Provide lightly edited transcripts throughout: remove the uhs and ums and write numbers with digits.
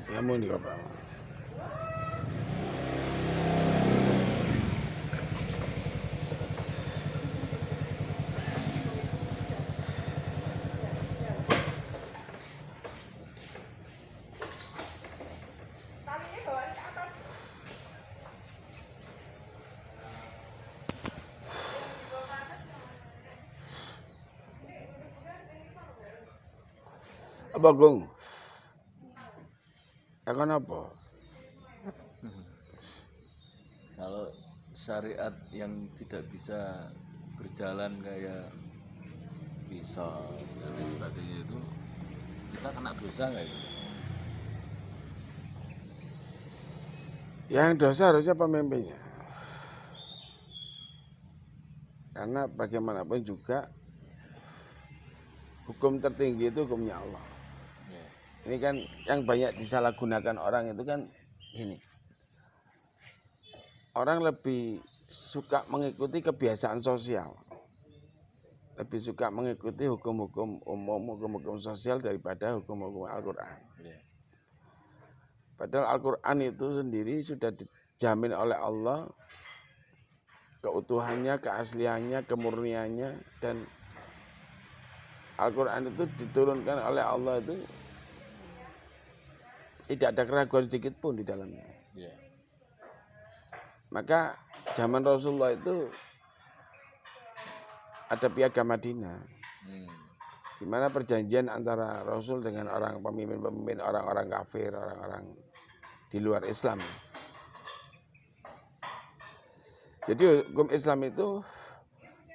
Ngomong di apa? Apa Gung? Takon apa? Kalau syariat yang tidak bisa berjalan kayak pisau dan lain sebagainya itu, kita kena dosa nggak itu? Yang dosa harusnya pemimpinnya. Karena bagaimanapun juga hukum tertinggi itu hukumnya Allah. Ya. Ini kan yang banyak disalahgunakan orang itu kan ini. Orang lebih suka mengikuti kebiasaan sosial. Lebih suka mengikuti hukum-hukum umum, hukum-hukum sosial daripada hukum-hukum Al-Quran. Ya. Padahal Al-Quran itu sendiri sudah dijamin oleh Allah keutuhannya, keasliannya, kemurniannya, dan Al-Quran itu diturunkan oleh Allah itu tidak ada keraguan sedikit pun di dalamnya. Ya. Maka zaman Rasulullah itu ada piagam Madinah, di mana perjanjian antara Rasul dengan orang pemimpin-pemimpin orang-orang kafir, orang-orang di luar Islam. Jadi hukum Islam itu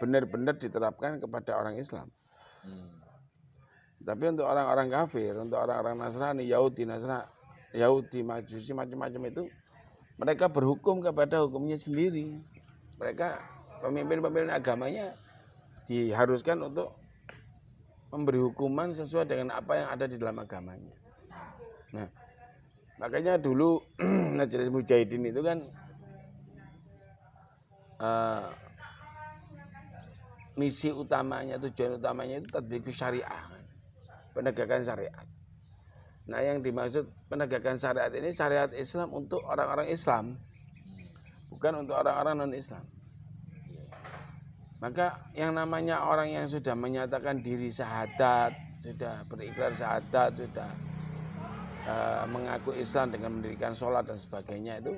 benar-benar diterapkan kepada orang Islam. Tapi untuk orang-orang kafir, untuk orang-orang Nasrani, Yahudi, Majusi, macam-macam itu, mereka berhukum kepada hukumnya sendiri. Mereka pemimpin-pemimpin agamanya diharuskan untuk memberi hukuman sesuai dengan apa yang ada di dalam agamanya. Nah, makanya dulu Majelis Mujahidin itu kan misi utamanya, tujuan utamanya itu tatbiqus syariah, penegakan syariat. Nah, yang dimaksud penegakan syariat ini syariat Islam untuk orang-orang Islam, bukan untuk orang-orang non-Islam. Maka yang namanya orang yang sudah menyatakan diri syahadat, sudah berikrar syahadat, sudah mengaku Islam dengan mendirikan sholat dan sebagainya itu,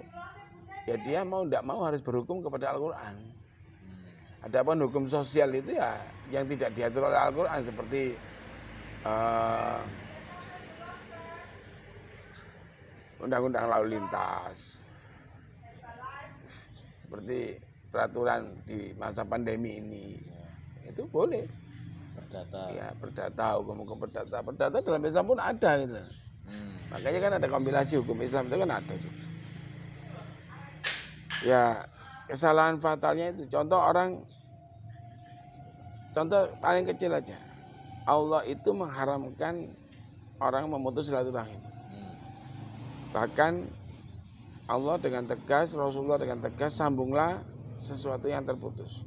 ya dia mau tidak mau harus berhukum kepada Al-Quran. Adapun hukum sosial itu ya yang tidak diatur oleh Al-Quran seperti undang-undang lalu lintas, seperti peraturan di masa pandemi ini, itu boleh. Perdata. Ya, perdata, hukum-hukum perdata. Perdata dalam Islam pun ada gitu. Makanya kan ada kompilasi hukum Islam itu kan ada juga. Ya, kesalahan fatalnya itu contoh paling kecil aja. Allah itu mengharamkan orang memutus silaturahim. Bahkan Allah dengan tegas, Rasulullah dengan tegas, sambunglah sesuatu yang terputus.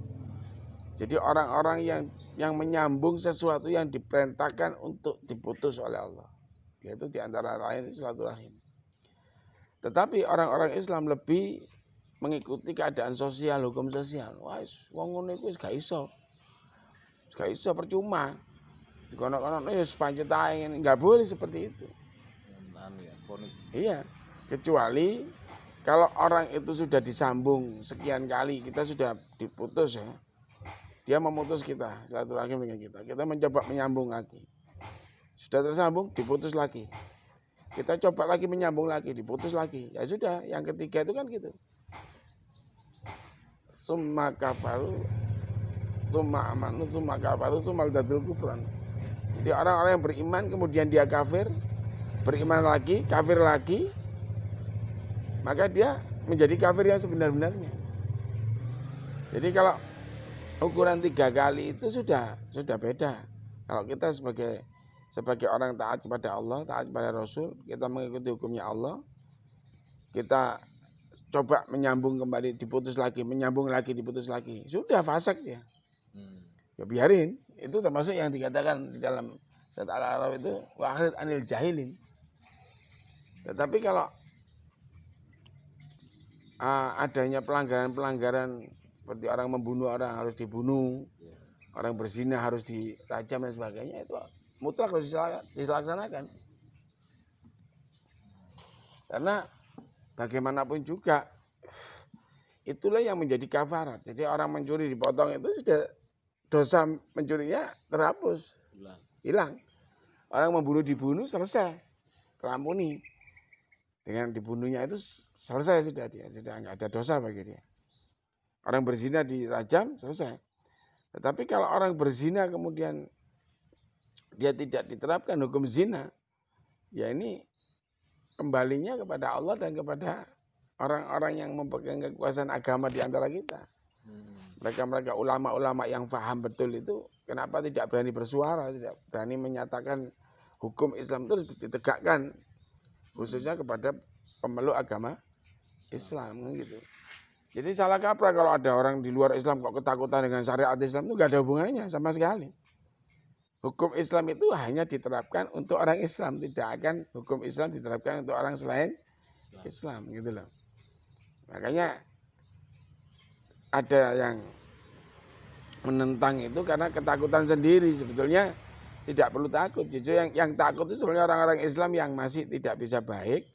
Jadi orang-orang yang menyambung sesuatu yang diperintahkan untuk diputus oleh Allah, yaitu diantara lain silaturahim. Tetapi orang-orang Islam lebih mengikuti keadaan sosial, hukum sosial. Wah, wong ngono iku wis gak iso. Gak iso, percuma. Dikono-kono ya pancet ae, enggak boleh seperti itu. Iya, kecuali kalau orang itu sudah disambung sekian kali, kita sudah diputus ya. Dia memutus kita, silaturahim dengan kita. Kita mencoba menyambung lagi. Sudah tersambung, diputus lagi. Kita coba lagi menyambung lagi, diputus lagi. Ya sudah, yang ketiga itu kan gitu. Summa kafaru, summa amanu, summa kafaru, summa dadul kufran. Jadi orang-orang yang beriman kemudian dia kafir, beriman lagi, kafir lagi, maka dia menjadi kafir yang sebenar-benarnya. Jadi kalau ukuran 3 kali itu sudah beda. Kalau kita sebagai orang taat kepada Allah, taat kepada Rasul, kita mengikuti hukumnya Allah, kita coba menyambung kembali, diputus lagi, menyambung lagi, diputus lagi, sudah fasik ya. Ya biarin, itu termasuk yang dikatakan di dalam surat Al-A'raf itu wa akhir anil jahilin. Tetapi kalau adanya pelanggaran-pelanggaran seperti orang membunuh orang harus dibunuh, orang berzina harus dirajam dan sebagainya, itu mutlak harus dilaksanakan. Karena bagaimanapun juga itulah yang menjadi kafarat. Jadi orang mencuri dipotong itu sudah dosa mencurinya terhapus, hilang. Orang membunuh dibunuh selesai, terampuni. Dengan dibunuhnya itu selesai sudah dia, sudah nggak ada dosa bagi dia. Orang berzina dirajam selesai. Tetapi kalau orang berzina kemudian dia tidak diterapkan hukum zina, ya ini kembalinya kepada Allah dan kepada orang-orang yang memegang kekuasaan agama di antara kita. Mereka ulama-ulama yang paham betul itu, kenapa tidak berani bersuara, tidak berani menyatakan hukum Islam itu ditegakkan, khususnya kepada pemeluk agama Islam gitu. Jadi salah kaprah kalau ada orang di luar Islam kok ketakutan dengan syariat Islam, itu nggak ada hubungannya sama sekali. Hukum Islam itu hanya diterapkan untuk orang Islam, tidak akan hukum Islam diterapkan untuk orang selain Islam gitu loh. Makanya ada yang menentang itu karena ketakutan sendiri. Sebetulnya tidak perlu takut. Justru yang takut itu sebenarnya orang-orang Islam yang masih tidak bisa baik,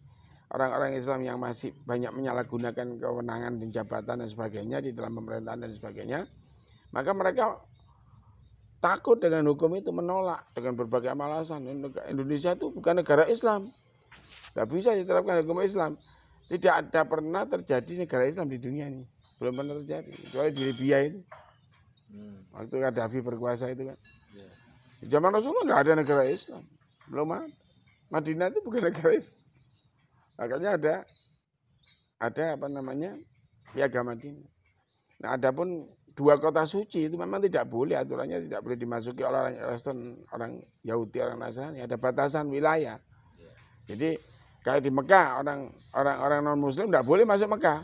orang-orang Islam yang masih banyak menyalahgunakan kewenangan dan jabatan dan sebagainya di dalam pemerintahan dan sebagainya. Maka mereka takut dengan hukum itu, menolak dengan berbagai alasan. Indonesia itu bukan negara Islam, tidak bisa diterapkan hukum Islam. Tidak ada pernah terjadi negara Islam di dunia ini, belum pernah terjadi. Kecuali di Libya itu, waktu Gaddafi berkuasa itu kan. Di zaman Rasulullah nggak ada negara Islam, belum ada. Madinah itu bukan negara Islam. Makanya ada apa namanya piagam Madinah. Nah, adapun 2 kota suci itu memang tidak boleh, aturannya tidak boleh dimasuki oleh orang Kristen, orang Yahudi, orang Nasrani. Ada batasan wilayah. Jadi kayak di Mekah orang non Muslim tidak boleh masuk Mekah,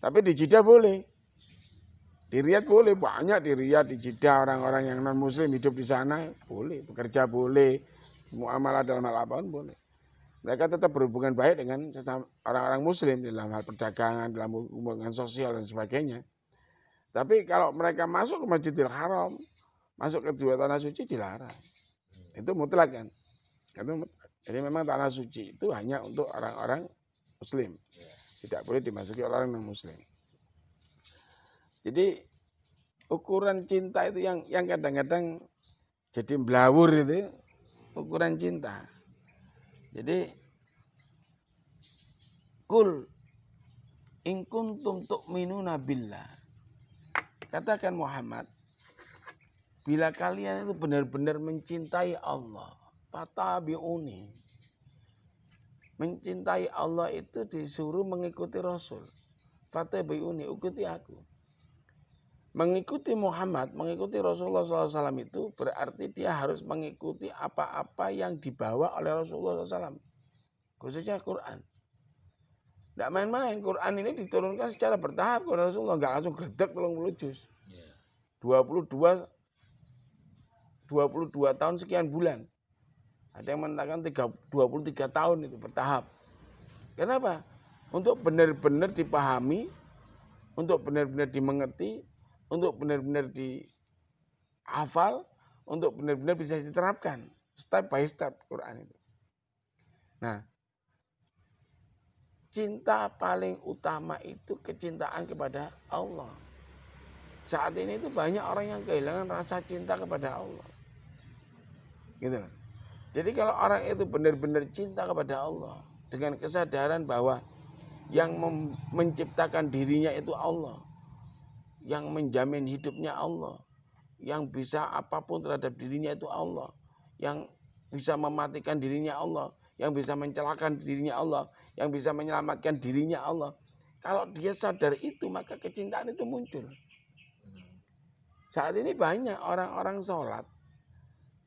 tapi di Jeddah boleh, di Riyadh boleh, banyak di Riyadh, di Jeddah orang-orang yang non Muslim hidup di sana boleh, bekerja boleh, muamalah dalam hal apapun boleh. Mereka tetap berhubungan baik dengan orang-orang Muslim dalam hal perdagangan, dalam hubungan sosial dan sebagainya. Tapi kalau mereka masuk ke Masjidil Haram, masuk ke 2 tanah suci dilarang. Itu mutlak kan? Itu mutlak. Jadi memang tanah suci itu hanya untuk orang-orang Muslim, tidak boleh dimasuki oleh orang non Muslim. Jadi ukuran cinta itu yang kadang-kadang jadi blawur itu ukuran cinta. Jadi kul in kuntum tu'minuna billah. Katakan Muhammad, bila kalian itu benar-benar mencintai Allah, fatabi'uni. Mencintai Allah itu disuruh mengikuti Rasul. Fatabi'uni, ikuti aku. Mengikuti Muhammad, mengikuti Rasulullah SAW itu berarti dia harus mengikuti apa-apa yang dibawa oleh Rasulullah SAW. Khususnya Quran. Tidak main-main, Quran ini diturunkan secara bertahap kepada Rasulullah. Nggak langsung gredek 30 juz. 22 tahun sekian bulan. Ada yang mengatakan 23 tahun itu bertahap. Kenapa? Untuk benar-benar dipahami, untuk benar-benar dimengerti, untuk benar-benar dihafal, untuk benar-benar bisa diterapkan. Step by step Quran itu. Nah, cinta paling utama itu kecintaan kepada Allah. Saat ini itu banyak orang yang kehilangan rasa cinta kepada Allah. Gitu. Jadi kalau orang itu benar-benar cinta kepada Allah dengan kesadaran bahwa yang menciptakan dirinya itu Allah, yang menjamin hidupnya Allah, yang bisa apapun terhadap dirinya itu Allah, yang bisa mematikan dirinya Allah, yang bisa mencelakakan dirinya Allah, yang bisa menyelamatkan dirinya Allah. Kalau dia sadar itu, maka kecintaan itu muncul. Saat ini banyak orang-orang sholat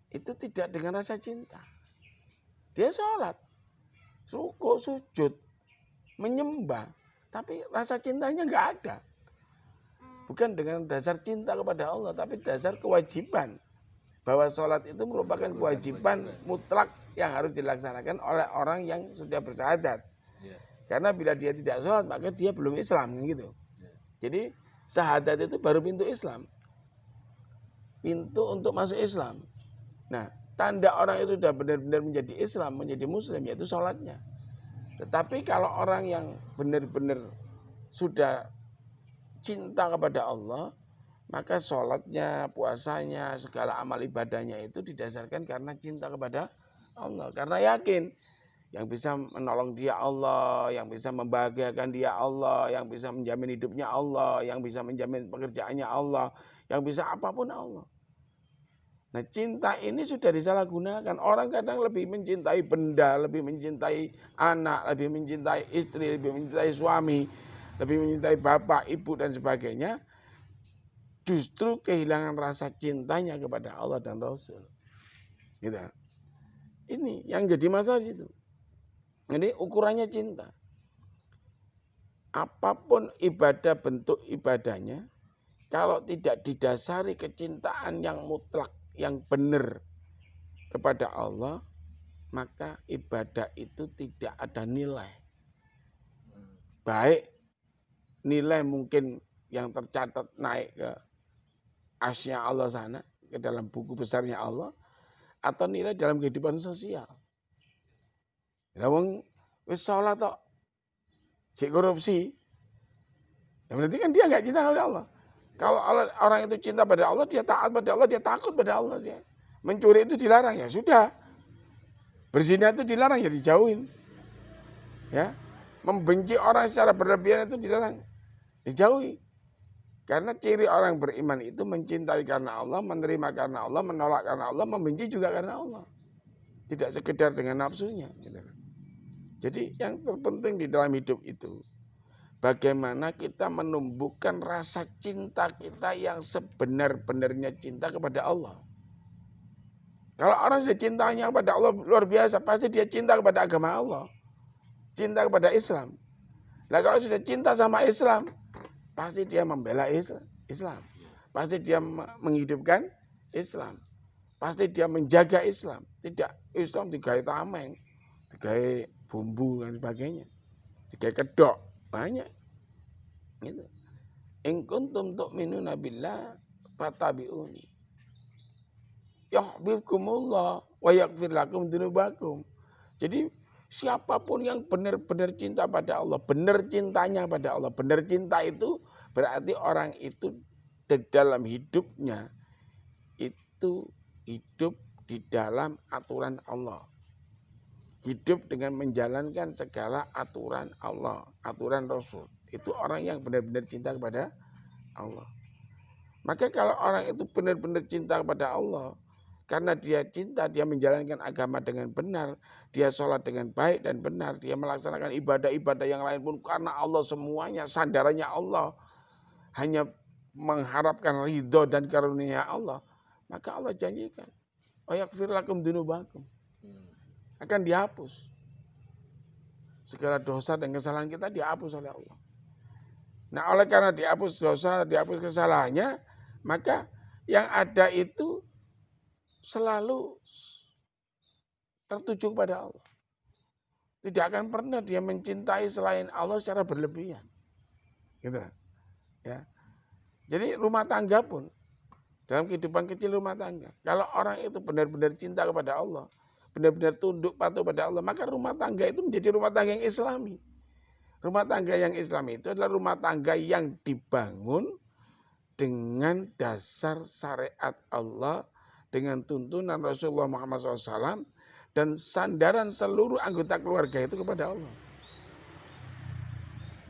itu tidak dengan rasa cinta. Dia sholat, rukuk, sujud, menyembah, tapi rasa cintanya nggak ada. Bukan dengan dasar cinta kepada Allah, tapi dasar kewajiban. bahwa sholat itu merupakan kewajiban mutlak yang harus dilaksanakan oleh orang yang sudah bersyahadat. Ya. Karena bila dia tidak sholat maka dia belum Islam gitu. Ya. Jadi syahadat itu baru pintu Islam, pintu untuk masuk Islam. Nah, tanda orang itu sudah benar-benar menjadi Islam, menjadi Muslim, yaitu sholatnya. Tetapi kalau orang yang benar-benar sudah cinta kepada Allah, maka sholatnya, puasanya, segala amal ibadahnya itu didasarkan karena cinta kepada Allah. Karena yakin yang bisa menolong dia Allah, yang bisa membahagiakan dia Allah, yang bisa menjamin hidupnya Allah, yang bisa menjamin pekerjaannya Allah, yang bisa apapun Allah. Nah, cinta ini sudah disalahgunakan. Orang kadang lebih mencintai benda, lebih mencintai anak, lebih mencintai istri, lebih mencintai suami, lebih mencintai bapak, ibu, dan sebagainya. Justru kehilangan rasa cintanya kepada Allah dan Rasul. Gitu. Ini yang jadi masalah itu. Jadi ukurannya cinta. Apapun ibadah, bentuk ibadahnya, kalau tidak didasari kecintaan yang mutlak, yang benar kepada Allah, maka ibadah itu tidak ada nilai. Baik nilai mungkin yang tercatat naik ke asnya Allah sana, ke dalam buku besarnya Allah, atau nilai dalam kehidupan sosial. Lawang wis salat tok si korupsi, ya berarti kan dia nggak cinta kepada Allah. Kalau orang itu cinta pada Allah, dia taat pada Allah, dia takut pada Allah. Dia mencuri itu dilarang, ya sudah. Berzina itu dilarang, ya dijauhin. Ya, membenci orang secara berlebihan itu dilarang, dijauhi. Karena ciri orang beriman itu mencintai karena Allah, menerima karena Allah, menolak karena Allah, membenci juga karena Allah. Tidak sekedar dengan nafsunya. Gitu. Jadi yang terpenting di dalam hidup itu, bagaimana kita menumbuhkan rasa cinta kita yang sebenar-benarnya cinta kepada Allah. Kalau orang sudah cintanya kepada Allah luar biasa, pasti dia cinta kepada agama Allah. Cinta kepada Islam. Nah kalau sudah cinta sama Islam, pasti dia membela Islam. Pasti dia menghidupkan Islam. Pasti dia menjaga Islam. Tidak Islam digawe tameng, digawe bumbu dan sebagainya. Digawe kedok, banyak. Gitu. In kuntum tu'minuna billah fatabi'uni. Yuhibbukumullah wa yaghfir lakum dzunubakum. Jadi siapapun yang benar-benar cinta pada Allah, benar cintanya pada Allah, benar cinta itu berarti orang itu di dalam hidupnya itu hidup di dalam aturan Allah. Hidup dengan menjalankan segala aturan Allah, aturan Rasul. Itu orang yang benar-benar cinta kepada Allah. Maka kalau orang itu benar-benar cinta kepada Allah, karena dia cinta, dia menjalankan agama dengan benar, dia sholat dengan baik dan benar, dia melaksanakan ibadah-ibadah yang lain pun karena Allah semuanya, sandarannya Allah, hanya mengharapkan ridho dan karunia Allah, maka Allah janjikan, wa yaghfir lakum dzunubakum. Akan dihapus. Segala dosa dan kesalahan kita dihapus oleh Allah. Nah, oleh karena dihapus dosa, dihapus kesalahannya, maka yang ada itu selalu tertuju kepada Allah. Tidak akan pernah dia mencintai selain Allah secara berlebihan. Gitu. Ya. Jadi rumah tangga pun, dalam kehidupan kecil rumah tangga, kalau orang itu benar-benar cinta kepada Allah, benar-benar tunduk patuh pada Allah, maka rumah tangga itu menjadi rumah tangga yang Islami. Rumah tangga yang Islami itu adalah rumah tangga yang dibangun dengan dasar syariat Allah, dengan tuntunan Rasulullah Muhammad SAW, dan sandaran seluruh anggota keluarga itu kepada Allah.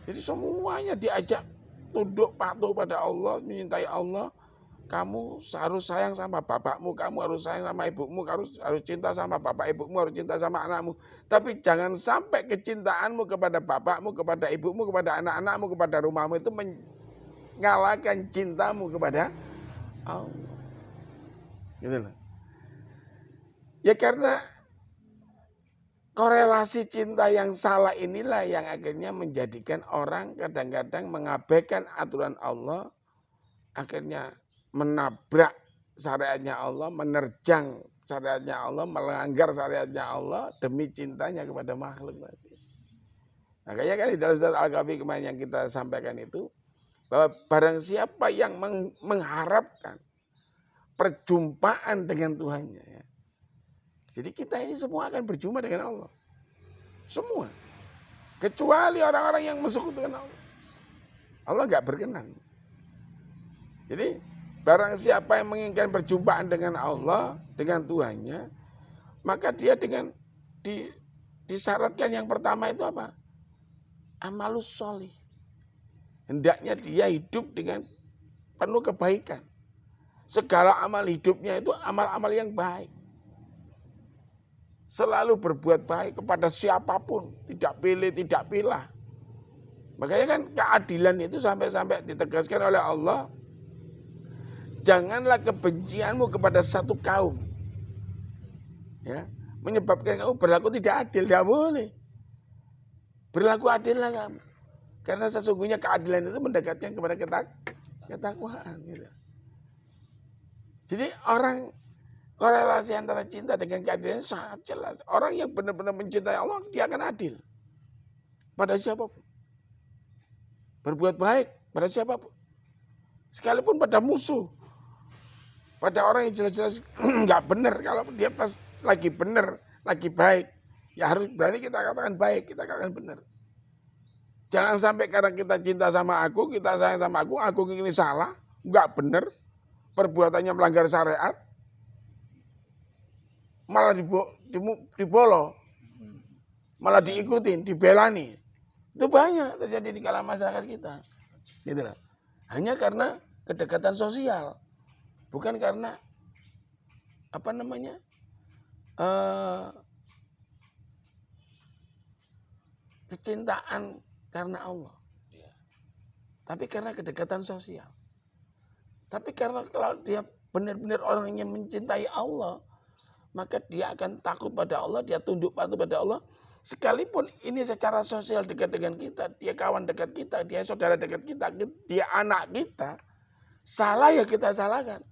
Jadi semuanya diajak tunduk patuh pada Allah, menyintai Allah. Kamu harus sayang sama bapakmu, kamu harus sayang sama ibumu, harus cinta sama bapak ibumu, harus cinta sama anakmu. Tapi jangan sampai kecintaanmu kepada bapakmu, kepada ibumu, kepada anak-anakmu, kepada rumahmu itu mengalahkan cintamu kepada Allah. Gitu loh. Ya karena korelasi cinta yang salah inilah yang akhirnya menjadikan orang kadang-kadang mengabaikan aturan Allah, akhirnya menabrak syariatnya Allah, menerjang syariatnya Allah, melanggar syariatnya Allah demi cintanya kepada makhluk tadi. Makanya kan di dalam surat Al-Kahfi kemarin yang kita sampaikan itu, bahwa barang siapa yang mengharapkan perjumpaan dengan Tuhannya, ya. Jadi kita ini semua akan berjumpa dengan Allah. Semua. Kecuali orang-orang yang mensekutukan Allah. Allah nggak berkenan. Jadi barang siapa yang menginginkan perjumpaan dengan Allah, dengan Tuhannya, maka dia dengan disyaratkan yang pertama itu apa? Amalus sholih. Hendaknya dia hidup dengan penuh kebaikan. Segala amal hidupnya itu amal-amal yang baik. Selalu berbuat baik kepada siapapun, tidak pilih, tidak pilah. Makanya kan keadilan itu sampai-sampai ditegaskan oleh Allah. Janganlah kebencianmu kepada satu kaum, ya, menyebabkan kamu berlaku tidak adil. Tidak boleh. Berlaku adillah kamu. Karena sesungguhnya keadilan itu mendekatkan kepada ketakwaan. Gitu. Jadi korelasi antara cinta dengan keadilan sangat jelas. Orang yang benar-benar mencintai Allah, dia akan adil. Pada siapapun. Berbuat baik pada siapapun. Sekalipun pada musuh. Pada orang yang jelas-jelas nggak benar. Kalau dia pas lagi benar, lagi baik, ya harus berani kita katakan baik, kita katakan benar. Jangan sampai karena kita cinta sama aku, kita sayang sama aku ini salah, nggak benar, perbuatannya melanggar syariat, malah dibolo, malah diikutin, dibelani. Itu banyak terjadi di kalangan masyarakat kita. Gitu lah. Hanya karena kedekatan sosial. Bukan karena kecintaan karena Allah. Tapi karena kedekatan sosial. Tapi karena kalau dia benar-benar orang yang mencintai Allah, maka dia akan takut pada Allah, dia tunduk patuh pada Allah. Sekalipun ini secara sosial dekat dengan kita, dia kawan dekat kita, dia saudara dekat kita, dia anak kita, salah ya kita salahkan.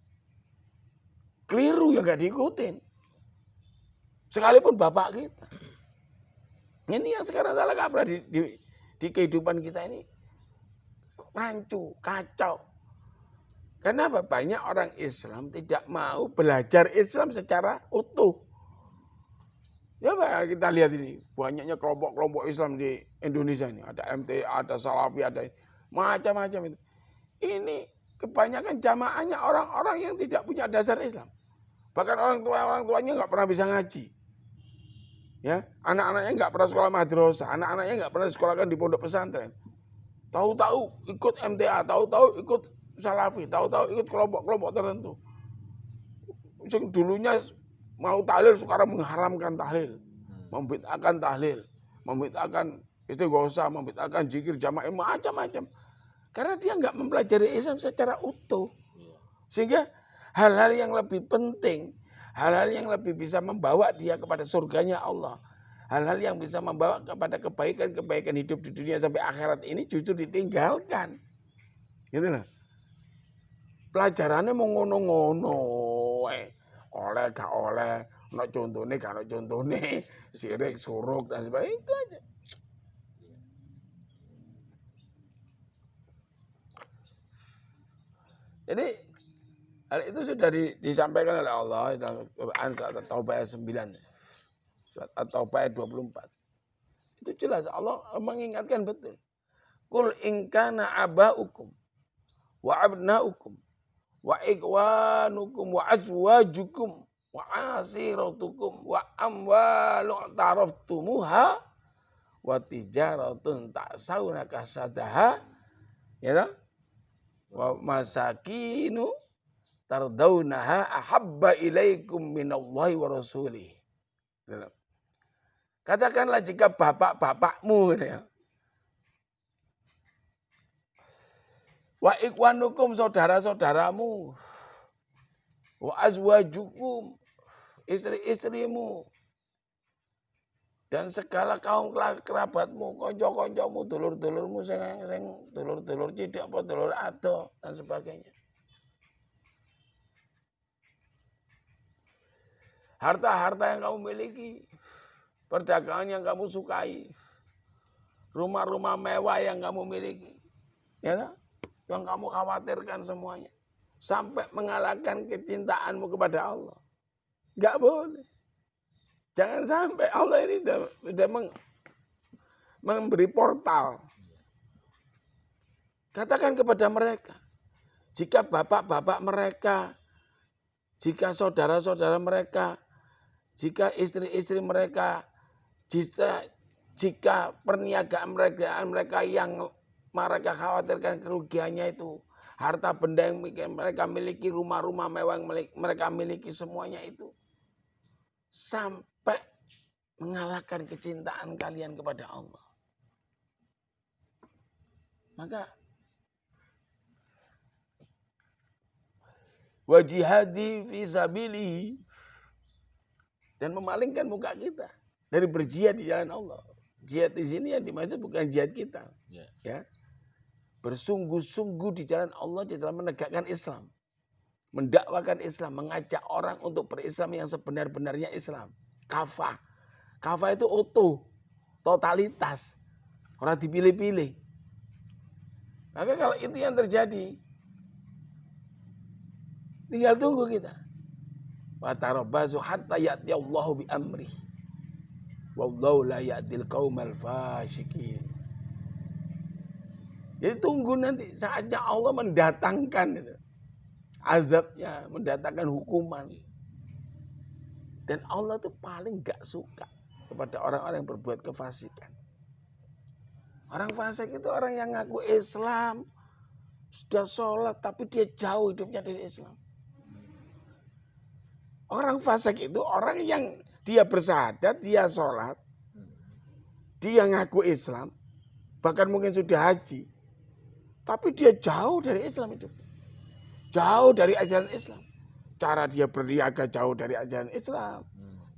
Keliru ya nggak diikutin. Sekalipun bapak kita. Ini yang sekarang salah kaprah di kehidupan kita ini. Rancu, kacau. Karena apa? Banyak orang Islam tidak mau belajar Islam secara utuh. Ya Pak, kita lihat ini. Banyaknya kelompok-kelompok Islam di Indonesia ini. Ada MTA, ada Salafi, ada macam-macam itu. Ini kebanyakan jamaahnya orang-orang yang tidak punya dasar Islam. Bahkan orang tuanya nggak pernah bisa ngaji. Ya, anak-anaknya nggak pernah sekolah madrasah, anak-anaknya nggak pernah sekolahkan di pondok pesantren. Tahu-tahu ikut MTA, tahu-tahu ikut Salafi, tahu-tahu ikut kelompok-kelompok tertentu. Yang dulunya mau tahlil sekarang mengharamkan tahlil, membid'ahkan tahlil, membid'ahkan istighosah, membid'ahkan zikir jamaah, macam-macam. Karena dia nggak mempelajari Islam secara utuh. Sehingga hal-hal yang lebih penting, hal-hal yang lebih bisa membawa dia kepada surganya Allah, hal-hal yang bisa membawa kepada kebaikan-kebaikan hidup di dunia sampai akhirat ini justru ditinggalkan. Gitu loh. Pelajarannya mau ngono-ngono, oleh gak oleh, no contohnya gak no contohnya, sirik, suruk dan sebagainya, itu aja. Jadi hal itu sudah disampaikan oleh Allah dalam Quran surat At-Taubah ayat 9. Surat At-Taubah ayat 24. Itu jelas Allah mengingatkan betul. Qul in kana aba'ukum wa abna'ukum wa ikhwanukum wa azwajukum wa asiratukum wa amwalu taraftumuha wa tijaratun ta'sawna kasadaha, ya, wa masakinu tardaunaha ahabba ilaikum minallahi wa rasulih. Katakanlah jika bapak-bapakmu, ya, wa ikwanukum saudara-saudaramu, wa azwajukum istri-istrimu, dan segala kaum kerabatmu, konco-koncomu, dulur-dulurmu sing dulur-dulur cilik apa dulur ado dan sebagainya. harta-harta yang kamu miliki, perdagangan yang kamu sukai, rumah-rumah mewah yang kamu miliki, ya, yang kamu khawatirkan semuanya, sampai mengalahkan kecintaanmu kepada Allah. Enggak boleh. Jangan sampai. Allah ini sudah memberi portal. Katakan kepada mereka, jika bapak-bapak mereka, jika saudara-saudara mereka, jika istri-istri mereka, jika perniagaan mereka yang mereka khawatirkan kerugiannya itu, harta benda yang mereka miliki, rumah-rumah mewah yang mereka miliki, semuanya itu sampai mengalahkan kecintaan kalian kepada Allah. Maka wajihadi fi sabilihi, dan memalingkan muka kita dari berjihad di jalan Allah. Jihad di sini yang dimaksud bukan jihad kita, ya. Bersungguh-sungguh di jalan Allah di dalam menegakkan Islam, mendakwakan Islam, mengajak orang untuk berislam yang sebenar-benarnya Islam. Kafah itu utuh, totalitas, orang dipilih-pilih. Maka kalau itu yang terjadi, tinggal tunggu kita. Wa tarabbasu hatta ya'tiyallahu bi amri. Wallahu la ya'til qaumal fasyikin. Jadi tunggu nanti saatnya Allah mendatangkan itu azabnya, mendatangkan hukuman. Dan Allah tuh paling gak suka kepada orang-orang yang berbuat kefasikan. Orang fasik itu orang yang ngaku Islam, sudah sholat tapi dia jauh hidupnya dari Islam. Orang fasik itu orang yang dia bersyahadat, dia sholat, dia ngaku Islam, bahkan mungkin sudah haji, tapi dia jauh dari Islam itu, jauh dari ajaran Islam. Cara dia berniaga jauh dari ajaran Islam,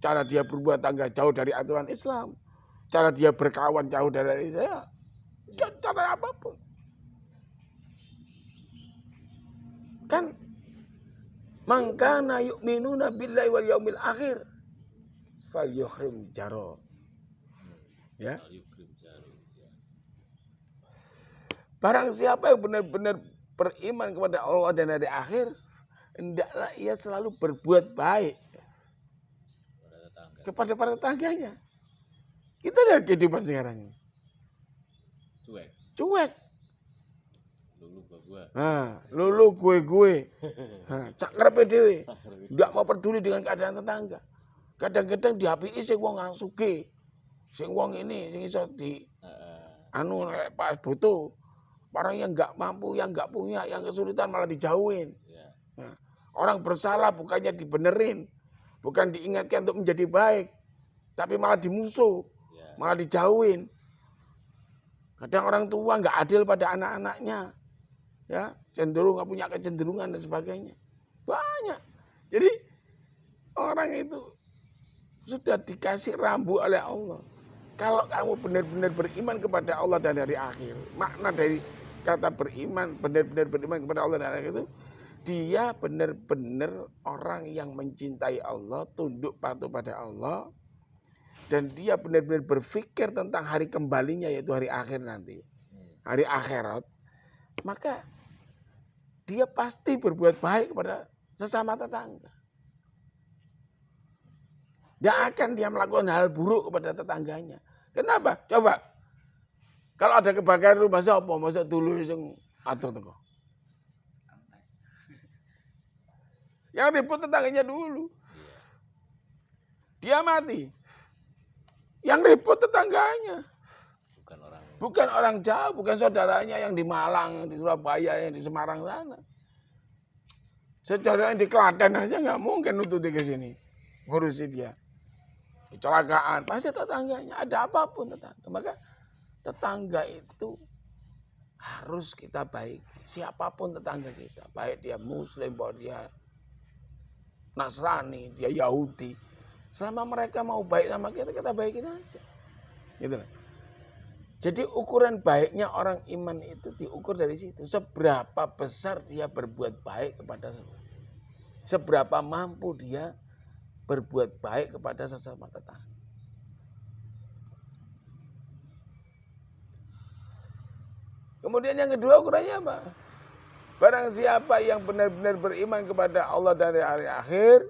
cara dia berbuat tangga jauh dari aturan Islam, cara dia berkawan jauh dari Islam, cara apapun. Kan man kana yu'minuna billahi wal yaumil akhir falyukrim jaro. Ya. Barang siapa yang benar-benar beriman kepada Allah dan hari akhir, hendaklah ia selalu berbuat baik kepada para tetangganya. Kita lihat kehidupan sekarang ini. Cuek. Lulu gue. Cak ngarepe dhewe. Ndak mau peduli dengan keadaan tetangga. Kadang-kadang dihapiki sing wong sugih. Sing wong ini sing iso di pas butuh. Orang yang enggak mampu, yang enggak punya, yang kesulitan malah dijauhin. Nah, orang bersalah bukannya dibenerin, bukan diingatkan untuk menjadi baik, tapi malah dimusuh, malah dijauhin. Kadang orang tua enggak adil pada anak-anaknya. Ya, cenderung nggak punya kecenderungan dan sebagainya, banyak. Jadi orang itu sudah dikasih rambu oleh Allah. Kalau kamu benar-benar beriman kepada Allah dan hari akhir, makna dari kata beriman, benar-benar beriman kepada Allah dan hari akhir itu, dia benar-benar orang yang mencintai Allah, tunduk patuh pada Allah, dan dia benar-benar berpikir tentang hari kembalinya, yaitu hari akhir nanti, hari akhirat. Maka dia pasti berbuat baik kepada sesama tetangga. Tidak akan dia melakukan hal buruk kepada tetangganya. Kenapa? Coba. Kalau ada kebakaran rumah siapa? Masa dulu yang atur teko. Yang ribut tetangganya dulu. Dia mati. Yang ribut tetangganya. Bukan orang jauh, bukan saudaranya yang di Malang, di Surabaya, yang di Semarang sana. Saudara yang di Klaten aja nggak mungkin nututi ke sini, ngurusi dia. Kecelakaan, pasti tetangganya, ada apapun tetangga. Maka tetangga itu harus kita baik. Siapapun tetangga kita, baik dia Muslim, baik dia Nasrani, dia Yahudi. Selama mereka mau baik sama kita, kita baikin aja. Gitu lah. Jadi ukuran baiknya orang iman itu diukur dari situ. Seberapa besar dia berbuat baik kepada seberapa mampu dia berbuat baik kepada sesama tetangga. Kemudian yang kedua ukurannya apa? Barang siapa yang benar-benar beriman kepada Allah dan hari akhir,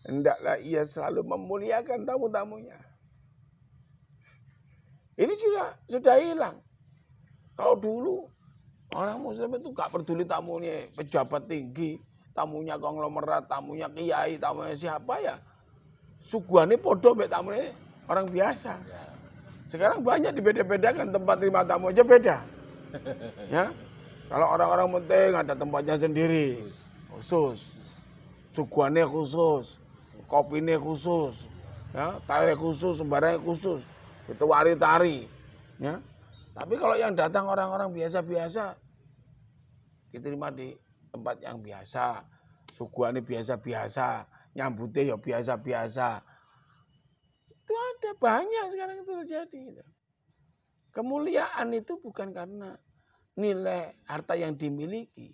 hendaklah ia selalu memuliakan tamu-tamunya. Ini juga sudah hilang. Kalau dulu orang Muslim itu gak peduli tamunya pejabat tinggi, tamunya konglomerat, tamunya kiai, tamunya siapa ya. Suguhannya podo mbek tamunya orang biasa. Sekarang banyak dibeda-bedakan, tempat terima tamu aja beda. Ya. Kalau orang-orang penting ada tempatnya sendiri. Khusus. Suguhannya khusus. Kopinya khusus. Ya, teh khusus, sembarangnya khusus. Itu wari-tari. Ya. Tapi kalau yang datang orang-orang biasa-biasa, diterima di tempat yang biasa, suguhannya biasa-biasa, nyambutnya ya biasa-biasa. Itu ada banyak sekarang itu terjadi. Kemuliaan itu bukan karena nilai harta yang dimiliki.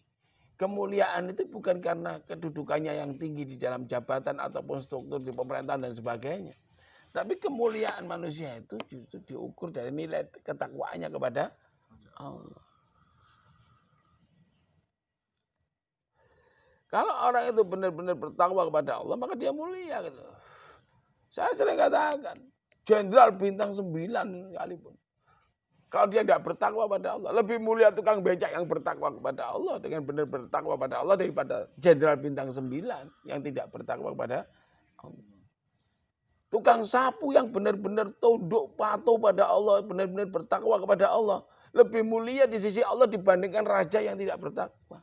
Kemuliaan itu bukan karena kedudukannya yang tinggi di dalam jabatan ataupun struktur di pemerintahan dan sebagainya. Tapi kemuliaan manusia itu justru diukur dari nilai ketakwaannya kepada Allah. Kalau orang itu benar-benar bertakwa kepada Allah, maka dia mulia gitu. Saya sering katakan, jenderal bintang 9 sekalipun. Kalau dia tidak bertakwa pada Allah, lebih mulia tukang becak yang bertakwa kepada Allah dengan benar bertakwa pada Allah daripada jenderal bintang 9 yang tidak bertakwa kepada Allah. Tukang sapu yang benar-benar tunduk patuh pada Allah, benar-benar bertakwa kepada Allah, lebih mulia di sisi Allah dibandingkan raja yang tidak bertakwa.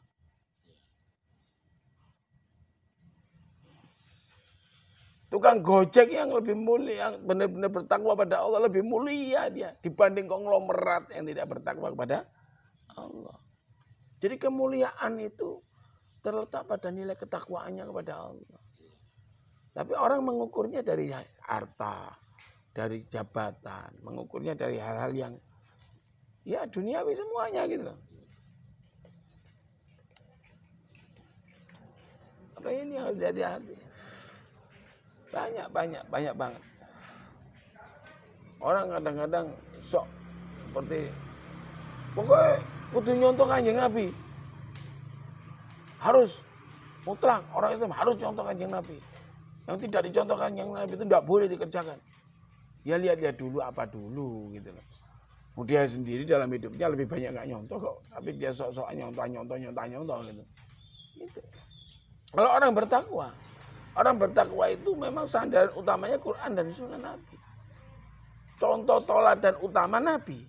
Tukang gojek yang lebih mulia, yang benar-benar bertakwa pada Allah, lebih mulia dia dibanding konglomerat yang tidak bertakwa kepada Allah. Jadi kemuliaan itu terletak pada nilai ketakwaannya kepada Allah. Tapi orang mengukurnya dari harta, dari jabatan, mengukurnya dari hal-hal yang ya duniawi semuanya gitu loh. Apa ini harus hati-hati. Banyak banget. Orang kadang-kadang sok seperti pokoknya kudu nyontoh Kanjeng Nabi. Harus mutlak orang Islam harus contoh Kanjeng Nabi. Yang tidak dicontohkan Kanjeng Nabi itu tidak boleh dikerjakan. Ya lihat dulu apa dulu gitu loh. Dia sendiri dalam hidupnya lebih banyak nggak nyontoh kok, tapi dia sok-sok nyontoh gitu. Gitu. Kalau orang bertakwa itu memang sandaran utamanya Quran dan Sunnah Nabi. Contoh teladan utama Nabi.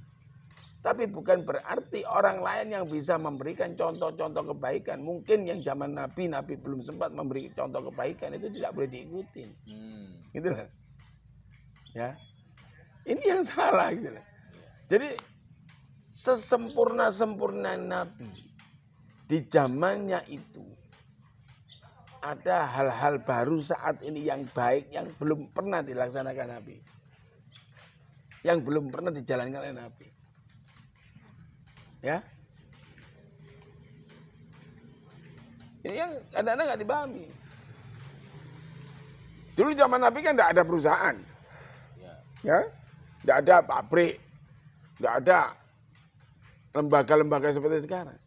Tapi bukan berarti orang lain yang bisa memberikan contoh-contoh kebaikan. Mungkin yang zaman Nabi belum sempat memberi contoh kebaikan itu tidak boleh diikuti. Gitu loh. Ya. Ini yang salah gitu loh. Jadi sesempurna-sempurna Nabi di zamannya itu ada hal-hal baru saat ini yang baik yang belum pernah dilaksanakan Nabi. Yang belum pernah dijalankan oleh Nabi. Ya. Ini yang kadang-kadang nggak dipahami. Dulu zaman Nabi kan tidak ada perusahaan. Ya. Tidak ada pabrik. Tidak ada lembaga-lembaga seperti sekarang.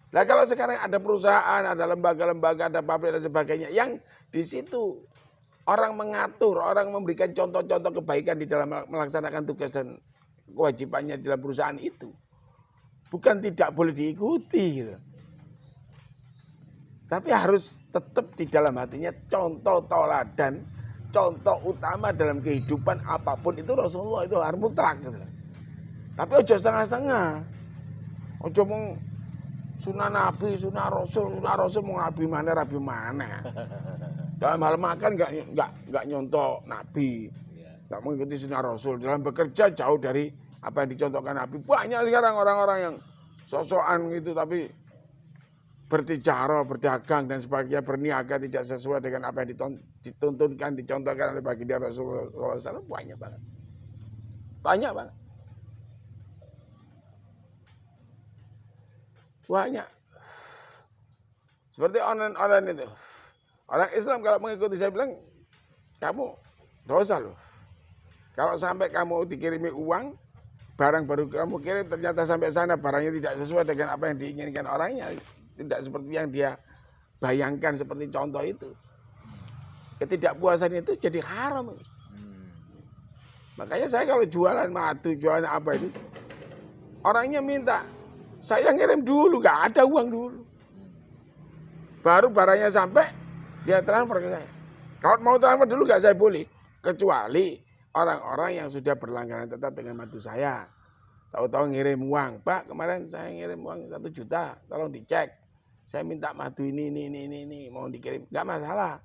Nah kalau sekarang ada perusahaan, ada lembaga-lembaga, ada pabrik dan sebagainya. Yang di situ orang mengatur, orang memberikan contoh-contoh kebaikan di dalam melaksanakan tugas dan kewajibannya di dalam perusahaan itu. Bukan tidak boleh diikuti gitu. Tapi harus tetap di dalam hatinya contoh teladan, contoh utama dalam kehidupan apapun itu Rasulullah itu harus mutlak gitu. Tapi ojo setengah-setengah. Ojo mau sunah Nabi, sunah Rasul mau Nabi mana. Dalam hal makan enggak nyontoh Nabi. Enggak mengikuti sunah Rasul. Dalam bekerja jauh dari apa yang dicontohkan Nabi. Banyak sekarang orang-orang yang sosokan gitu tapi bertijarah, berdagang dan sebagainya, berniaga tidak sesuai dengan apa yang dituntunkan, dicontohkan oleh baginda Rasulullah SAW. Banyak banget. Banyak. Seperti online itu. Orang Islam kalau mengikuti saya bilang kamu dosa loh. Kalau sampai kamu dikirimi uang, barang baru kamu kirim ternyata sampai sana barangnya tidak sesuai dengan apa yang diinginkan orangnya, tidak seperti yang dia bayangkan seperti contoh itu. Ketidakpuasan itu jadi haram. Makanya saya kalau jualan madu, jualan apa itu, orangnya minta, saya ngirim dulu, nggak ada uang dulu. Baru barangnya sampai, dia transfer ke saya. Kalau mau transfer dulu nggak saya boleh, kecuali orang-orang yang sudah berlangganan tetap dengan madu saya. Tahu-tahu ngirim uang, Pak kemarin saya ngirim uang 1 juta, tolong dicek. Saya minta madu ini, mau dikirim, nggak masalah.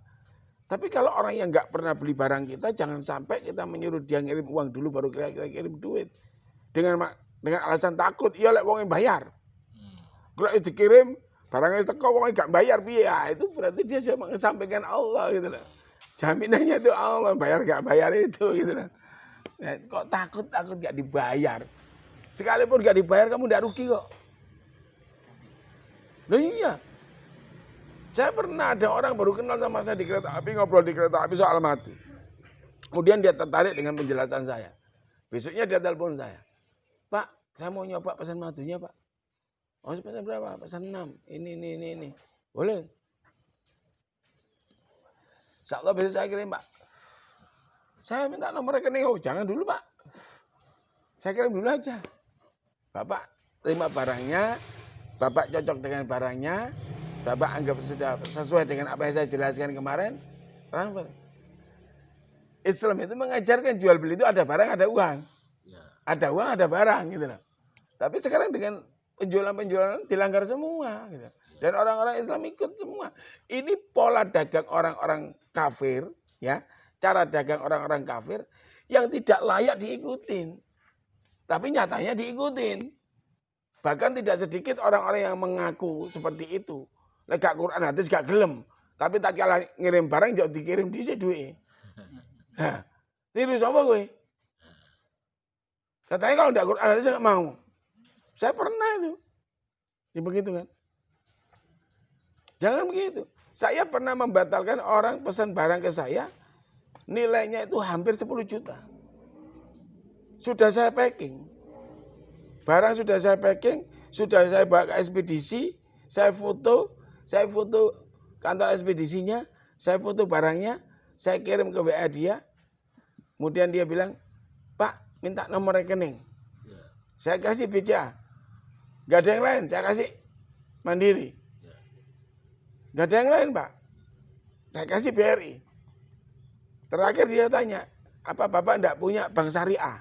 Tapi kalau orang yang nggak pernah beli barang kita, jangan sampai kita menyuruh dia ngirim uang dulu baru kita kirim duit. Dengan alasan takut, iya lek wong bayar. Kalau dikirim, barangnya teko wong nggak bayar, ya itu berarti dia sudah mengesampingkan Allah gitu loh. Jaminannya itu Allah, bayar nggak bayar itu gitu loh. Nah, kok takut nggak dibayar. Sekalipun nggak dibayar kamu nggak rugi kok. Loh iya. Saya pernah ada orang baru kenal sama saya di kereta api, ngobrol di kereta api soal madu. Kemudian dia tertarik dengan penjelasan saya. Besoknya dia telepon saya. Pak, saya mau nyoba pesan madunya, Pak. Oh, pesan berapa? Pesan 6. Ini. Boleh? Insyaallah besok saya kirim, Pak. Saya minta nomor rekening. Oh, jangan dulu, Pak. Saya kirim dulu aja. Bapak terima barangnya, Bapak cocok dengan barangnya, Bapak anggap sudah sesuai dengan apa yang saya jelaskan kemarin, transfer. Islam itu mengajarkan jual beli itu ada barang, ada uang. Ya. Ada uang, ada barang gitu loh. Tapi sekarang dengan penjualan dilanggar semua gitu. Dan orang-orang Islam ikut semua. Ini pola dagang orang-orang kafir, ya. Cara dagang orang-orang kafir yang tidak layak diikutin. Tapi nyatanya diikutin. Bahkan tidak sedikit orang-orang yang mengaku seperti itu. Lek gak Quran hadis gak gelem, tapi tak kala ngirim barang jauh dikirim dhisik duwe. Hah. Niru sapa kowe? Katanya kalau ndak Quran hadis enggak mau. Saya pernah itu. Ya begitu kan? Jangan begitu. Saya pernah membatalkan orang pesan barang ke saya, nilainya itu hampir 10 juta. Sudah saya packing. Barang sudah saya packing, sudah saya bawa ke ekspedisi, saya foto kantor ekspedisinya, saya foto barangnya, saya kirim ke WA dia. Kemudian dia bilang, Pak, minta nomor rekening. Saya kasih BCA. Gak ada yang lain, saya kasih Mandiri. Gak ada yang lain, Pak. Saya kasih BRI. Terakhir dia tanya, apa Bapak enggak punya bank syariah?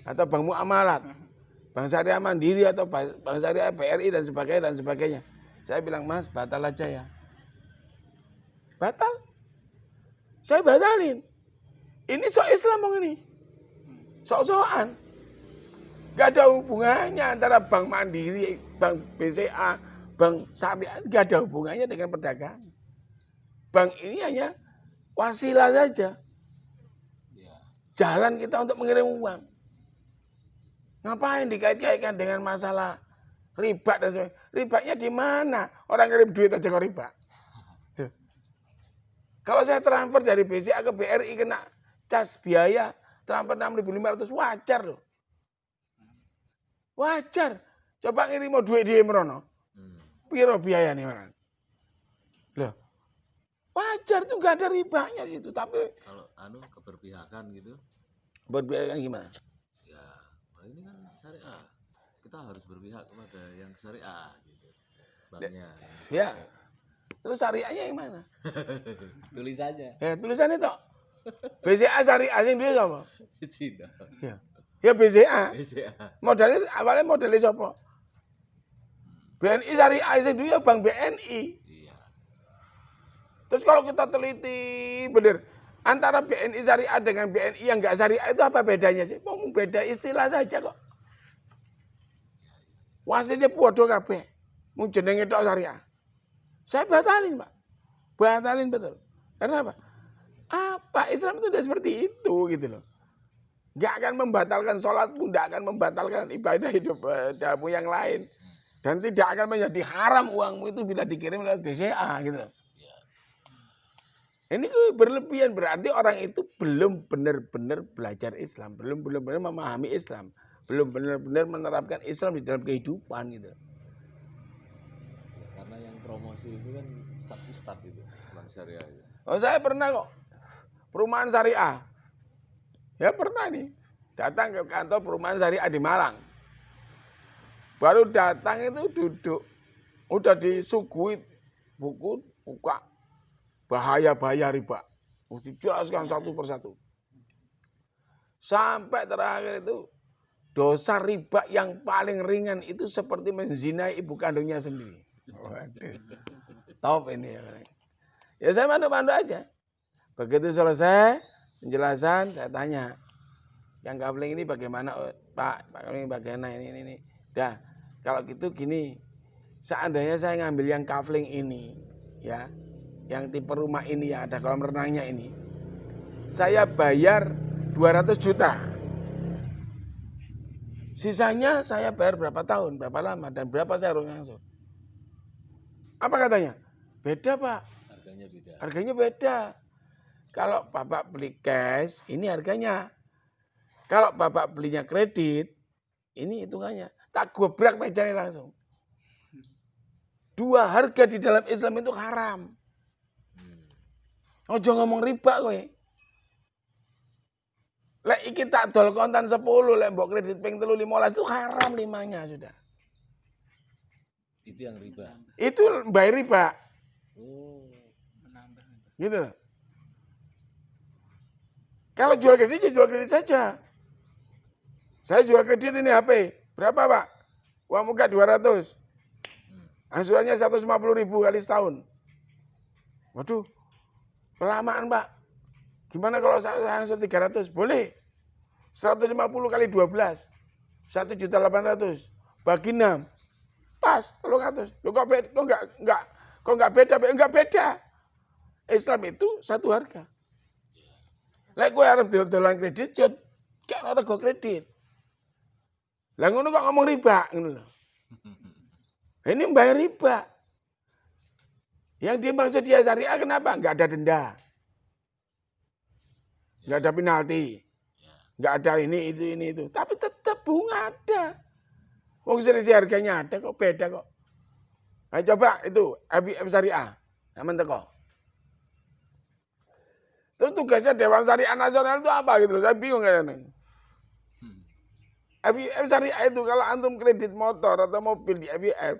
Atau bank muamalat? Bank syariah Mandiri atau bank syariah BRI dan sebagainya. Saya bilang, Mas, batal aja ya. Batal. Saya batalin. Ini sok Islam ini. Sok-sokan. Gak ada hubungannya antara Bank Mandiri, Bank BCA, Bank Syariah. Gak ada hubungannya dengan perdagangan. Bank ini hanya wasilah saja. Jalan kita untuk mengirim uang. Ngapain dikait-kaitkan dengan masalah riba dan sebagainya. Ribanya di mana? Orang ngirim duit aja kok riba. Kalau saya transfer dari BCA ke BRI kena cas biaya transfer 6.500 wajar loh. Wajar. Coba ngirim mau duit di merono. Piro biaya nih orang. Loh. Wajar tuh gak ada ribanya di situ, tapi kalau keberpihakan gitu. Berpihakan gimana? Ya, ini kan syariah. Kita harus berpihak kepada yang syariah gitu. Banknya. Ya. Terus syariahnya yang mana? Tulisannya. Ya, tulisannya toh. BCA syariah sing duwe sapa? Cina. Ya. Ya BCA. BCA. Awalnya modelnya sapa? BNI syariah sing duwe Bank BNI. Iya. Terus kalau kita teliti bener antara BNI syariah dengan BNI yang enggak syariah itu apa bedanya sih? Mau beda istilah saja kok. Wasilnya podo kabeh. Mung jenenge tok syariah. Saya batalin, Pak. Batalin betul. Karena apa? Apa Islam itu tidak seperti itu gitu loh. Enggak akan membatalkan sholatmu, enggak akan membatalkan ibadah hidupmu yang lain. Dan tidak akan menjadi haram uangmu itu bila dikirim lewat BCA gitu loh. Ini berlebihan, berarti orang itu belum benar-benar belajar Islam, belum benar-benar memahami Islam, belum benar-benar menerapkan Islam di dalam kehidupan gitu. Ya, karena yang promosi itu kan ustad itu, Bank Syariah itu. Oh, saya pernah kok perumahan syariah. Ya pernah nih, datang ke kantor perumahan syariah di Malang. Baru datang itu duduk, udah disuguhi buku, buka. Bahaya-bahaya riba. Dijelaskan satu persatu. Sampai terakhir itu, dosa riba yang paling ringan itu seperti menzinai ibu kandungnya sendiri. Waduh. Top ini. Ya saya mandu-mandu aja. Begitu selesai penjelasan, saya tanya. Yang kafling ini bagaimana, Pak? Pak kafling bagaimana ini. Dah, kalau gitu gini. Seandainya saya ngambil yang kafling ini, ya, yang tipe rumah ini yang ada kolam renangnya ini, saya bayar 200 juta. Sisanya saya bayar berapa tahun, berapa lama, dan berapa saya harus ngangsur. Apa katanya? Beda Pak. Harganya beda. Harganya beda. Kalau Bapak beli cash, ini harganya. Kalau Bapak belinya kredit, ini hitungannya. Tak gobrak mejanya langsung. Dua harga di dalam Islam itu haram. Ojo ngomong riba kowe. Lek iki tak dol kontan 10, lek mbok kredit ping 3 15 itu haram limanya sudah. Itu yang riba. Itu bayar riba. Oh, Gitu. Kalau jual kredit, ya jual kredit saja. Saya jual kredit ini HP. Berapa, Pak? Uang muka 200. Angsurannya 150.000 kali setahun. Waduh. Kelamaan, Pak. Gimana kalau saya ansur 300? Boleh. 150 kali 12. 1.800.000. Bagi 6. Pas, 300. Loh kok enggak beda? Enggak beda. Islam itu satu harga. Lek kowe arep dolan kredit, cut gak ana rego kredit. Lah ngono kok ngomong riba ngono lho. Ini bayar riba. Yang dimaksud dia syariah kenapa? Enggak ada denda. Enggak ada penalti. Enggak ada ini itu. Tapi tetap bunga ada. Wong selisih harganya ada kok, beda kok. Ayo coba itu FIM syariah. Aman teko. Terus tugasnya Dewan Syariah Nasional itu apa gitu loh. Saya bingung kadang-kadang. FIM syariah itu kalau antum kredit motor atau mobil di FIM,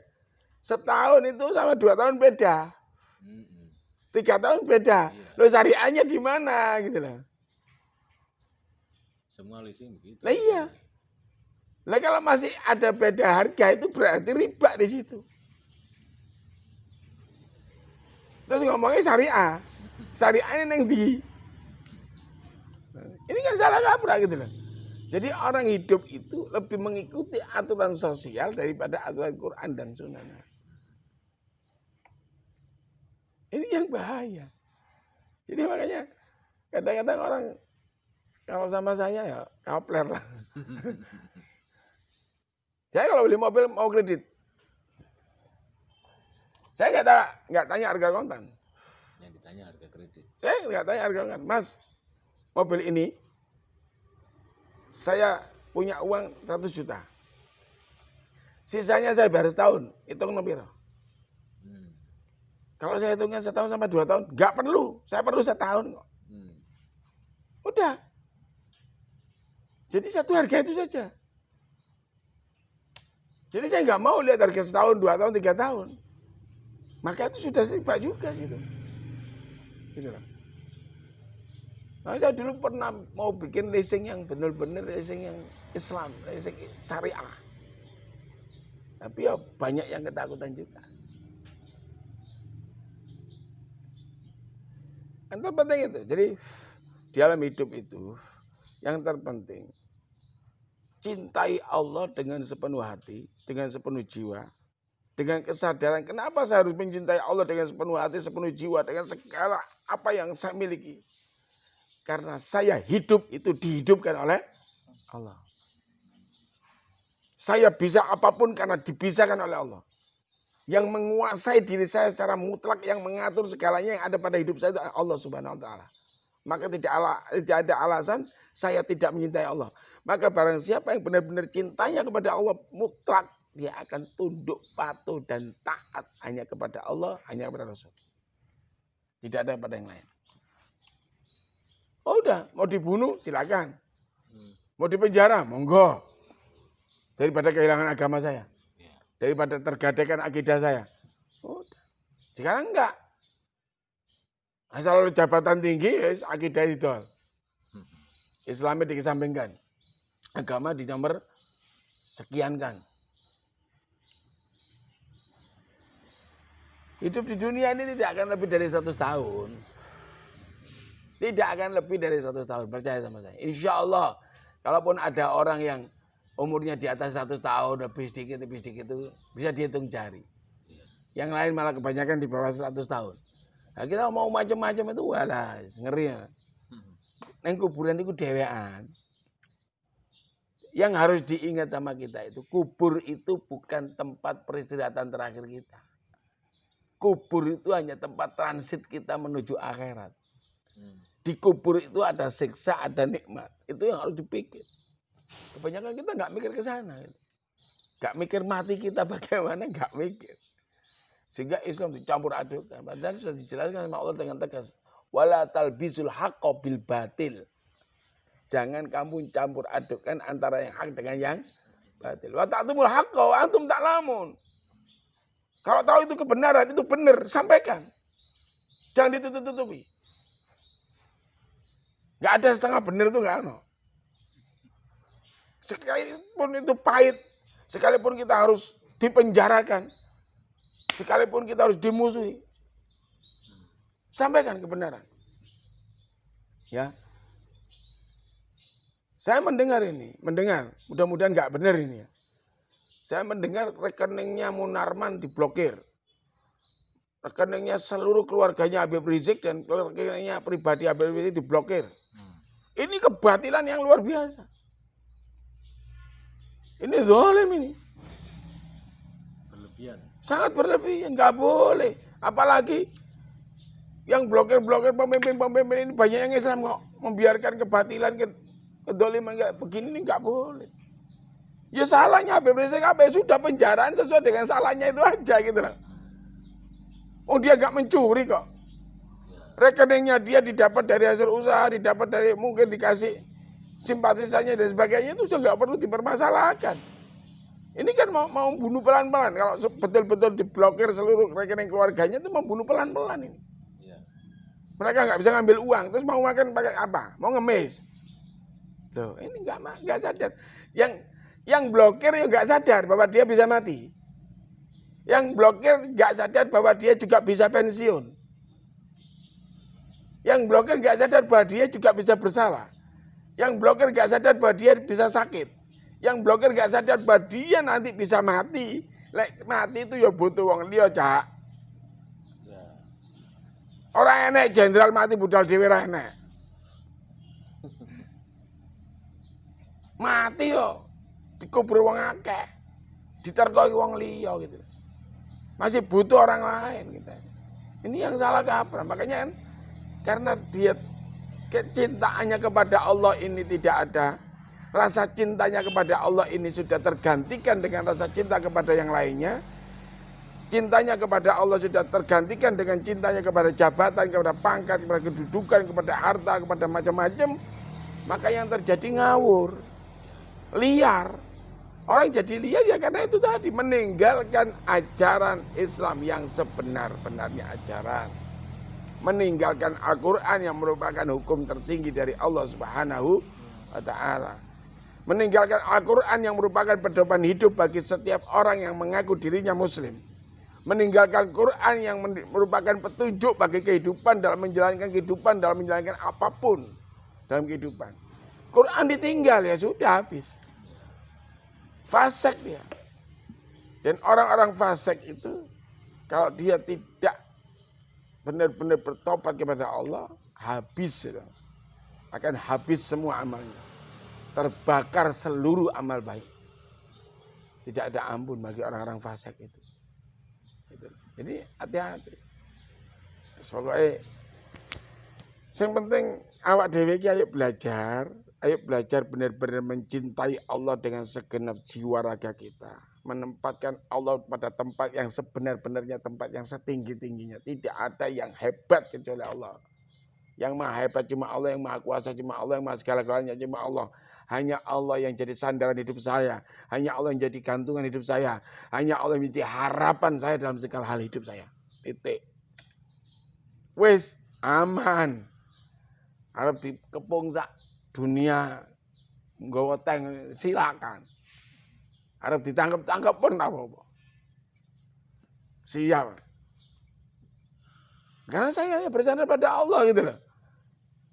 setahun itu sama 2 tahun beda. 3 tahun beda. Loh syariahnya di mana gitu loh. Semua leasing begitu. Lah iya. Lah kalau masih ada beda harga itu berarti riba di situ. Terus ngomongnya syariah. Syariah ini yang di. Ini kan salah kaprah gitu loh. Jadi orang hidup itu lebih mengikuti aturan sosial daripada aturan Quran dan Sunnah. Ini yang bahaya. Jadi makanya kadang-kadang orang kalau sama saya ya kapler lah. Saya kalau beli mobil mau kredit, saya nggak tanya harga kontan. Yang ditanya harga kredit. Saya nggak tanya harga kontan. Mas, mobil ini saya punya uang 100 juta. Sisanya saya bayar setahun. Hitung nomor. Kalau saya hitungnya setahun sampai 2 tahun, nggak perlu. Saya perlu setahun kok. Udah. Jadi satu harga itu saja. Jadi saya nggak mau lihat harga setahun, 2 tahun, 3 tahun. Maka itu sudah riba juga gitu. Gitu loh. Nah, saya dulu pernah mau bikin leasing yang benar-benar leasing yang Islam, leasing syariah. Tapi ya banyak yang ketakutan juga. Yang terpenting itu. Jadi di dalam hidup itu yang terpenting cintai Allah dengan sepenuh hati, dengan sepenuh jiwa, dengan kesadaran kenapa saya harus mencintai Allah dengan sepenuh hati, sepenuh jiwa, dengan segala apa yang saya miliki. Karena saya hidup itu dihidupkan oleh Allah. Saya bisa apapun karena dibisakan oleh Allah. Yang menguasai diri saya secara mutlak, yang mengatur segalanya yang ada pada hidup saya itu Allah Subhanahu wa taala. Maka tidak ada alasan saya tidak mencintai Allah. Maka barang siapa yang benar-benar cintanya kepada Allah mutlak, dia akan tunduk, patuh dan taat hanya kepada Allah, hanya kepada Rasul. Tidak ada pada yang lain. Oh udah, mau dibunuh silakan. Mau dipenjara, monggo. Daripada kehilangan agama saya. Daripada tergadaikan akidah saya. Udah. Sekarang enggak. Asal jabatan tinggi, akidah itu. Islamnya dikesampingkan. Agama di nomor sekian kan. Hidup di dunia ini tidak akan lebih dari 100 tahun. Tidak akan lebih dari 100 tahun. Percaya sama saya. Insya Allah. Kalaupun ada orang yang umurnya di atas 100 tahun, lebih sedikit itu bisa dihitung jari. Yang lain malah kebanyakan di bawah 100 tahun. Nah, kita mau macam-macam itu walah, ngeri ya. Neng kuburan itu dewean. Yang harus diingat sama kita itu, kubur itu bukan tempat peristirahatan terakhir kita. Kubur itu hanya tempat transit kita menuju akhirat. Di kubur itu ada siksa, ada nikmat. Itu yang harus dipikir. Kebanyakan kita nggak mikir ke sana. Nggak mikir mati kita bagaimana, nggak mikir. Sehingga Islam dicampur adukkan. Padahal sudah dijelaskan sama Allah dengan tegas. Wala talbisul haqqo bil batil. Jangan kamu campur adukkan antara yang hak dengan yang batil. Wa ta'tumul haqqo wa antum ta'lamun. Kalau tahu itu kebenaran, itu benar, sampaikan. Jangan ditutup-tutupi. Nggak ada setengah benar itu nggak ada. Sekalipun itu pahit, sekalipun kita harus dipenjarakan, sekalipun kita harus dimusuhi, sampaikan kebenaran. Ya, saya mendengar ini, mudah-mudahan nggak benar ini. Ya. Saya mendengar rekeningnya Munarman diblokir, rekeningnya seluruh keluarganya Habib Rizik dan rekeningnya pribadi Habib Rizik diblokir. Ini kebatilan yang luar biasa. Ini zalim ini. Berlebihan. Sangat berlebihan, nggak boleh. Apalagi yang blokir-blokir pemimpin-pemimpin ini banyak yang Islam kok membiarkan kebatilan, kedoliman kayak begini ini nggak boleh. Ya salahnya Habib Rizik apa ya sudah penjaraan sesuai dengan salahnya itu aja gitu loh. Oh dia nggak mencuri kok. Rekeningnya dia didapat dari hasil usaha, didapat dari mungkin dikasih simpatisannya dan sebagainya, itu sudah nggak perlu dipermasalahkan. Ini kan mau bunuh pelan-pelan. Kalau betul-betul diblokir seluruh rekening keluarganya itu membunuh pelan-pelan ini. Mereka nggak bisa ngambil uang, terus mau makan pakai apa? Mau ngemis. Loh, ini nggak sadar. Yang blokir ya nggak sadar bahwa dia bisa mati. Yang blokir nggak sadar bahwa dia juga bisa pensiun. Yang blokir nggak sadar bahwa dia juga bisa bersalah. Yang blokir nggak sadar bahwa dia bisa sakit. Yang blokir nggak sadar bahwa dia nanti bisa mati. Mati itu ya butuh wong liya, Cak. Orang enek jenderal mati budal dhewe ra enek. Mati yo dikubur wong akeh. Diterkoki wong liya gitu. Masih butuh orang lain gitu. Ini yang salah kaprah. Makanya kan karena dia kecintaannya kepada Allah ini tidak ada. Rasa cintanya kepada Allah ini sudah tergantikan dengan rasa cinta kepada yang lainnya. Cintanya kepada Allah sudah tergantikan dengan cintanya kepada jabatan, kepada pangkat, kepada kedudukan, kepada harta, kepada macam-macam. Maka yang terjadi ngawur, liar. Orang jadi liar ya karena itu tadi, meninggalkan ajaran Islam yang sebenar-benarnya ajaran. Meninggalkan Al-Quran yang merupakan hukum tertinggi dari Allah Subhanahu wa ta'ala. Meninggalkan Al-Quran yang merupakan pedoman hidup bagi setiap orang yang mengaku dirinya muslim. Meninggalkan Quran yang merupakan petunjuk bagi kehidupan dalam menjalankan kehidupan, dalam menjalankan apapun dalam kehidupan. Quran ditinggal ya sudah habis. Fasik dia. Dan orang-orang fasik itu kalau dia tidak benar-benar bertobat kepada Allah, habis ya. Akan habis semua amalnya. Terbakar seluruh amal baik. Tidak ada ampun bagi orang-orang fasik itu. Jadi hati-hati. Pokoknya yang penting awak dhewe iki ayo belajar benar-benar mencintai Allah dengan segenap jiwa raga kita. Menempatkan Allah pada tempat yang sebenar-benarnya, tempat yang setinggi-tingginya. Tidak ada yang hebat kecuali Allah. Yang maha hebat cuma Allah, yang maha kuasa cuma Allah, yang maha segala-galanya cuma Allah. Hanya Allah yang jadi sandaran hidup saya. Hanya Allah yang jadi gantungan hidup saya. Hanya Allah yang menjadi harapan saya dalam segala hal hidup saya. Titik. Wis aman. Harap dikepung sak dunia nggawa tank silakan. Harap ditangkap pun apa-apa. Siap. Karena saya bersandar pada Allah gitu loh.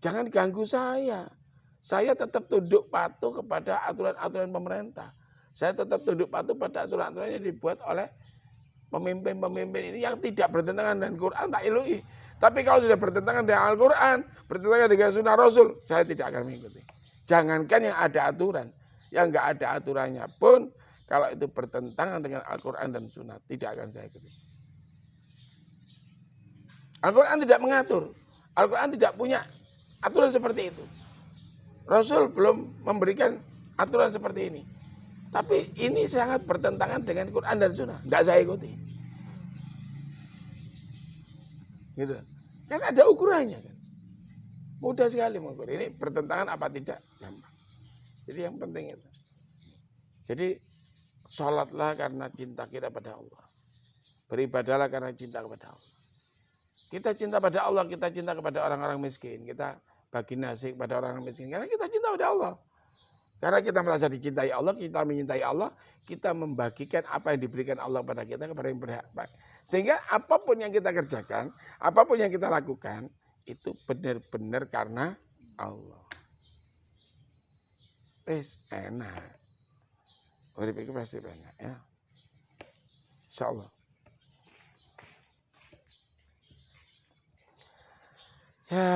Jangan ganggu saya. Saya tetap tunduk patuh kepada aturan-aturan pemerintah. Saya tetap tunduk patuh pada aturan-aturan yang dibuat oleh pemimpin-pemimpin ini yang tidak bertentangan dengan Quran, tak ilui. Tapi kalau sudah bertentangan dengan Al-Quran, bertentangan dengan Sunnah Rasul, saya tidak akan mengikuti. Jangankan yang ada aturan, yang nggak ada aturannya pun, kalau itu bertentangan dengan Al-Quran dan Sunnah, tidak akan saya ikuti. Al-Quran tidak mengatur. Al-Quran tidak punya aturan seperti itu. Rasul belum memberikan aturan seperti ini. Tapi ini sangat bertentangan dengan Quran dan Sunnah. Tidak saya ikuti. Gitu. Kan ada ukurannya kan. Mudah sekali mengukur. Ini bertentangan apa tidak? Gampang. Jadi yang penting itu. Jadi sholatlah karena cinta kita pada Allah. Beribadahlah karena cinta kepada Allah. Kita cinta pada Allah, kita cinta kepada orang-orang miskin. Kita bagi nasi kepada orang miskin. Karena kita cinta pada Allah. Karena kita merasa dicintai Allah, kita mencintai Allah, kita membagikan apa yang diberikan Allah pada kita kepada yang berhak. Sehingga apapun yang kita kerjakan, apapun yang kita lakukan, itu benar-benar karena Allah. Enak. Urip itu pasti enak ya. Insyaallah. Ya.